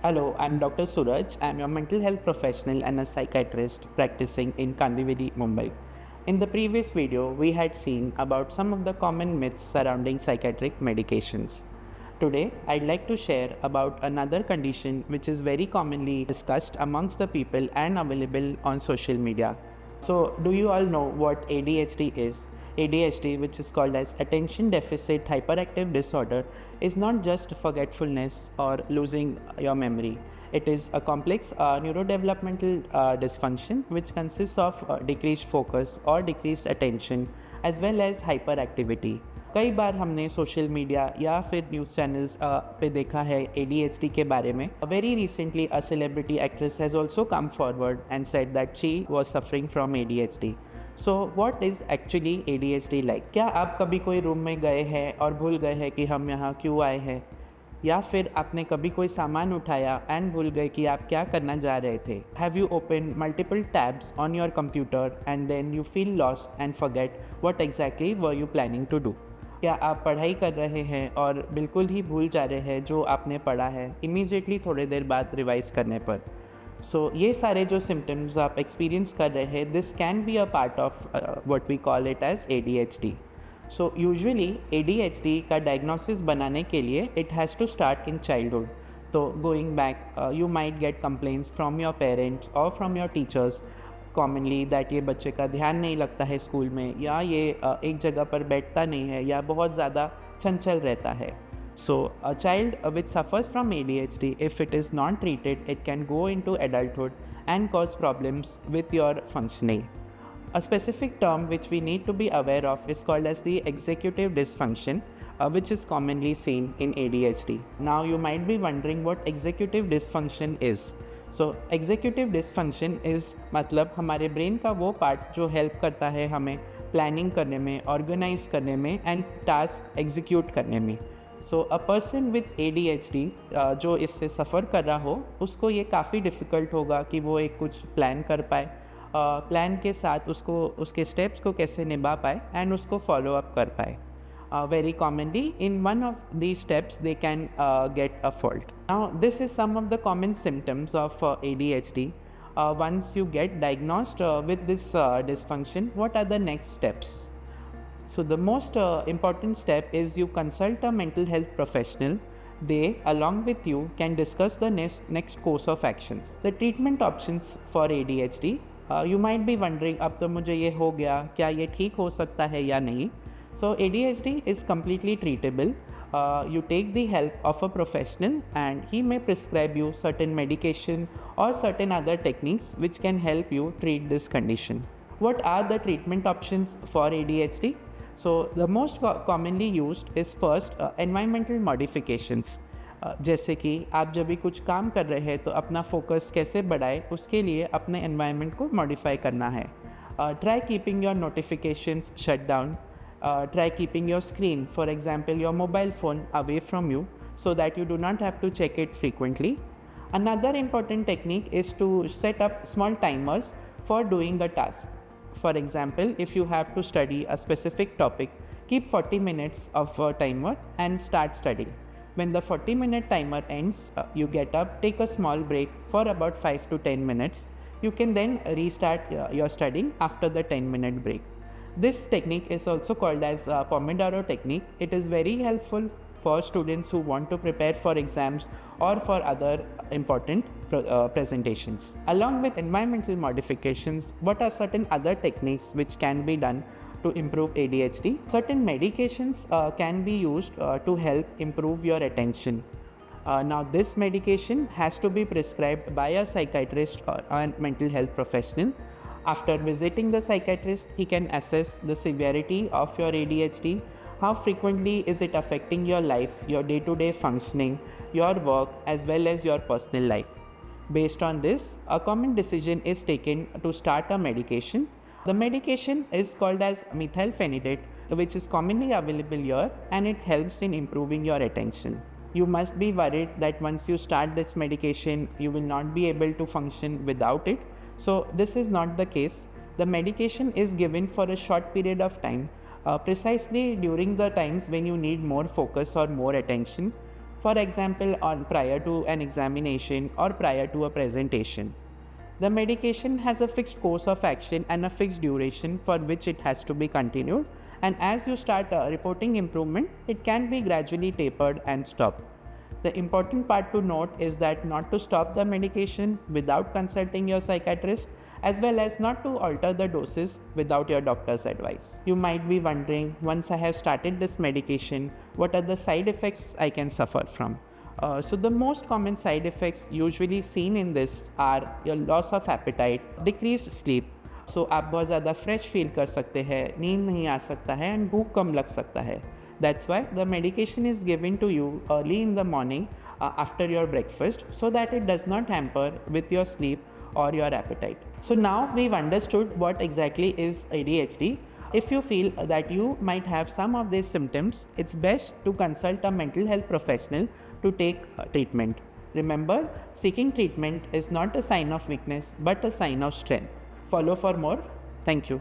Hello, I'm Dr. Suraj. I'm a mental health professional and a psychiatrist practicing in Kandivali, Mumbai. In the previous video, we had seen about some of the common myths surrounding psychiatric medications. Today, I'd like to share about another condition which is very commonly discussed amongst the people and available on social media. So, do you all know what ADHD is? ADHD, which is called as Attention Deficit Hyperactive Disorder, is not just forgetfulness or losing your memory. It is a complex neurodevelopmental dysfunction which consists of decreased focus or decreased attention as well as hyperactivity. कई बार हमने social media या फिर news channels पे देखा है ADHD के बारे में. Very recently, a celebrity actress has also come forward and said that she was suffering from ADHD. So what is actually ADHD like? क्या आप कभी कोई रूम में गए हैं और भूल गए हैं कि हम यहाँ क्यों आए हैं, या फिर आपने कभी कोई सामान उठाया एंड भूल गए कि आप क्या करना जा रहे थे? Have you open multiple tabs on your computer and then you feel lost and forget what exactly were you planning to do? क्या आप पढ़ाई कर रहे हैं और बिल्कुल ही भूल जा रहे हैं जो आपने पढ़ा है इमीडिएटली थोड़ी देर बाद रिवाइज करने पर? सो ये सारे जो सिम्टम्स आप एक्सपीरियंस कर रहे हैं, this can be a part of what we call it as ADHD. So usually ADHD का डायग्नोसिस बनाने के लिए it has to start in childhood. तो going back, you might get complaints from your parents और from your teachers commonly that ये बच्चे का ध्यान नहीं लगता है स्कूल में, या ये एक जगह पर बैठता नहीं है, या बहुत ज़्यादा चंचल रहता है. So, a child which suffers from ADHD, if it is not treated, it can go into adulthood and cause problems with your functioning. A specific term which we need to be aware of is called as the executive dysfunction, which is commonly seen in ADHD. Now, you might be wondering what executive dysfunction is. So, executive dysfunction is मतलब हमारे brain का वो part जो help करता है हमें planning करने में, organize करने में and task execute करने में. सो अ पर्सन विथ ADHD जो इससे सफ़र कर रहा हो, उसको ये काफ़ी डिफ़िकल्ट होगा कि वो एक कुछ प्लान कर पाए, प्लान के साथ उसको उसके स्टेप्स को कैसे निभा पाए एंड उसको फॉलो अप कर पाए. Very commonly in one of the steps they can get a fault. Now this is some of the common symptoms of ADHD. Once you get diagnosed with this dysfunction, what are the next steps? So the most important step is you consult a mental health professional. They, along with you, can discuss the next course of actions. The treatment options for ADHD. You might be wondering, अब तो मुझे ये हो गया, क्या ये ठीक हो सकता है या नहीं? So ADHD is completely treatable. You take the help of a professional and he may prescribe you certain medication or certain other techniques which can help you treat this condition. What are the treatment options for ADHD? So the most commonly used is first environmental modifications. जैसे कि आप जब भी कुछ काम कर रहे हैं तो अपना फोकस कैसे बढ़ाए, उसके लिए अपने एनवायरनमेंट को मॉडिफाई करना है. Try keeping your notifications shut down. Try keeping your screen, for example your mobile phone, away from you so that you do not have to check it frequently. Another important technique is to set up small timers for doing a task. For example, if you have to study a specific topic, keep 40 minutes of a timer and start studying. When the 40-minute timer ends, you get up, take a small break for about 5 to 10 minutes. You can then restart your studying after the 10-minute break. This technique is also called as Pomodoro technique. It is very helpful for students who want to prepare for exams or for other important presentations. Along with environmental modifications, what are certain other techniques which can be done to improve ADHD? Certain medications can be used to help improve your attention. Now this medication has to be prescribed by a psychiatrist or a mental health professional. After visiting the psychiatrist, he can assess the severity of your ADHD. How frequently is it affecting your life, your day-to-day functioning, your work, as well as your personal life? Based on this, a common decision is taken to start a medication. The medication is called as methylphenidate, which is commonly available here, and it helps in improving your attention. You must be worried that once you start this medication, you will not be able to function without it. So this is not the case. The medication is given for a short period of time, precisely during the times when you need more focus or more attention. For example, on prior to an examination or prior to a presentation. The medication has a fixed course of action and a fixed duration for which it has to be continued, and as you start reporting improvement, it can be gradually tapered and stopped. The important part to note is that not to stop the medication without consulting your psychiatrist, as well as not to alter the doses without your doctor's advice. You might be wondering, once I have started this medication, what are the side effects I can suffer from? So the most common side effects usually seen in this are your loss of appetite, decreased sleep. So आप बहुत ज़्यादा fresh feel कर सकते हैं, नींद नहीं आ सकता है एंड भूख कम लग सकता है. That's why the medication is given to you early in the morning after your breakfast so that it does not hamper with your sleep or your appetite. So now we've understood what exactly is ADHD. If you feel that you might have some of these symptoms, it's best to consult a mental health professional to take treatment. Remember, seeking treatment is not a sign of weakness but a sign of strength. Follow for more. Thank you.